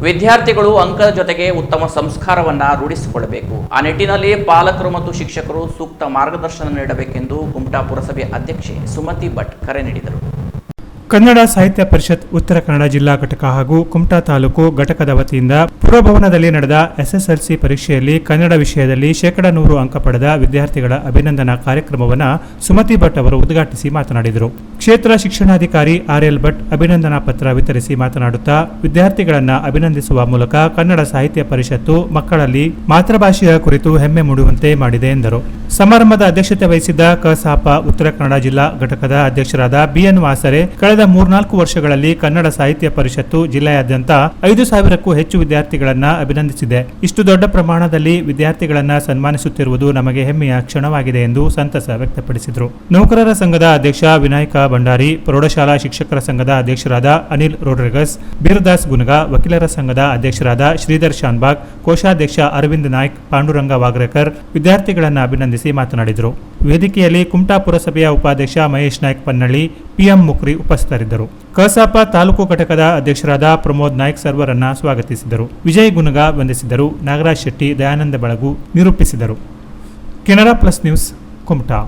ವಿದ್ಯಾರ್ಥಿಗಳು ಅಂಕದ ಜೊತೆಗೆ ಉತ್ತಮ ಸಂಸ್ಕಾರವನ್ನು ರೂಢಿಸಿಕೊಳ್ಳಬೇಕು. ಆ ನಿಟ್ಟಿನಲ್ಲಿ ಪಾಲಕರು ಮತ್ತು ಶಿಕ್ಷಕರು ಸೂಕ್ತ ಮಾರ್ಗದರ್ಶನ ನೀಡಬೇಕೆಂದು ಕುಮಟಾ ಪುರಸಭೆ ಅಧ್ಯಕ್ಷೆ ಸುಮತಿ ಭಟ್ ಕರೆ ನೀಡಿದರು. ಕನ್ನಡ ಸಾಹಿತ್ಯ ಪರಿಷತ್ ಉತ್ತರ ಕನ್ನಡ ಜಿಲ್ಲಾ ಘಟಕ ಹಾಗೂ ಕುಮಟಾ ತಾಲೂಕು ಘಟಕದ ವತಿಯಿಂದ ಪುರಭವನದಲ್ಲಿ ನಡೆದ ಎಸ್ಎಸ್ಎಲ್ಸಿ ಪರೀಕ್ಷೆಯಲ್ಲಿ ಕನ್ನಡ ವಿಷಯದಲ್ಲಿ 100% ಅಂಕ ಪಡೆದ ವಿದ್ಯಾರ್ಥಿಗಳ ಅಭಿನಂದನಾ ಕಾರ್ಯಕ್ರಮವನ್ನು ಸುಮತಿ ಭಟ್ ಅವರು ಉದ್ಘಾಟಿಸಿ ಮಾತನಾಡಿದರು. ಕ್ಷೇತ್ರ ಶಿಕ್ಷಣಾಧಿಕಾರಿ ಆರ್ಎಲ್ ಭಟ್ ಅಭಿನಂದನಾ ಪತ್ರ ವಿತರಿಸಿ ಮಾತನಾಡುತ್ತಾ ವಿದ್ಯಾರ್ಥಿಗಳನ್ನು ಅಭಿನಂದಿಸುವ ಮೂಲಕ ಕನ್ನಡ ಸಾಹಿತ್ಯ ಪರಿಷತ್ತು ಮಕ್ಕಳಲ್ಲಿ ಮಾತೃಭಾಷೆಯ ಕುರಿತು ಹೆಮ್ಮೆ ಮೂಡುವಂತೆ ಮಾಡಿದೆ ಎಂದರು. ಸಮಾರಂಭದ ಅಧ್ಯಕ್ಷತೆ ವಹಿಸಿದ್ದ ಕಸಾಪ ಉತ್ತರ ಕನ್ನಡ ಜಿಲ್ಲಾ ಘಟಕದ ಅಧ್ಯಕ್ಷರಾದ ಬಿಎನ್ ವಾಸರೆ ಕಳೆದ 3-4 ವರ್ಷಗಳಲ್ಲಿ ಕನ್ನಡ ಸಾಹಿತ್ಯ ಪರಿಷತ್ತು ಜಿಲ್ಲೆಯಾದ್ಯಂತ 5,000ಕ್ಕೂ ಹೆಚ್ಚು ವಿದ್ಯಾರ್ಥಿಗಳನ್ನು ಅಭಿನಂದಿಸಿದೆ. ಇಷ್ಟು ದೊಡ್ಡ ಪ್ರಮಾಣದಲ್ಲಿ ವಿದ್ಯಾರ್ಥಿಗಳನ್ನು ಸನ್ಮಾನಿಸುತ್ತಿರುವುದು ನಮಗೆ ಹೆಮ್ಮೆಯ ಕ್ಷಣವಾಗಿದೆ ಎಂದು ಸಂತಸ ವ್ಯಕ್ತಪಡಿಸಿದರು. ನೌಕರರ ಸಂಘದ ಅಧ್ಯಕ್ಷ ವಿನಾಯಕ ಭಂಡಾರಿ, ಪ್ರೌಢಶಾಲಾ ಶಿಕ್ಷಕರ ಸಂಘದ ಅಧ್ಯಕ್ಷರಾದ ಅನಿಲ್ ರೋಡ್ರಿಗಸ್, ಬೀರ್ದಾಸ್ ಗುನಗ, ವಕೀಲರ ಸಂಘದ ಅಧ್ಯಕ್ಷರಾದ ಶ್ರೀಧರ್ ಶಾನ್ಬಾಗ್, ಕೋಶಾಧ್ಯಕ್ಷ ಅರವಿಂದ್ ನಾಯ್ಕ್, ಪಾಂಡುರಂಗ ವಾಗ್ರೇಕರ್ ವಿದ್ಯಾರ್ಥಿಗಳನ್ನು ಅಭಿನಂದಿಸಿ ಮಾತನಾಡಿದರು. ವೇದಿಕೆಯಲ್ಲಿ ಕುಮಟಾ ಪುರಸಭೆಯ ಉಪಾಧ್ಯಕ್ಷ ಮಹೇಶ್ ನಾಯ್ಕ್ ಪನ್ನಳ್ಳಿ, ಪಿಎಂ ಮುಕ್ರಿ ಉಪಸ್ಥಿತರಿದ್ದರು. ಕಸಾಪ ತಾಲೂಕು ಘಟಕದ ಅಧ್ಯಕ್ಷರಾದ ಪ್ರಮೋದ್ ನಾಯ್ಕ್ ಸರ್ವರನ್ನ ಸ್ವಾಗತಿಸಿದರು. ವಿಜಯ್ ಗುನಗ ವಂದಿಸಿದರು. ನಾಗರಾಜ್ ಶೆಟ್ಟಿ, ದಯಾನಂದ ಬೆಳಗು ನಿರೂಪಿಸಿದರು. Canara plus news, Kumta.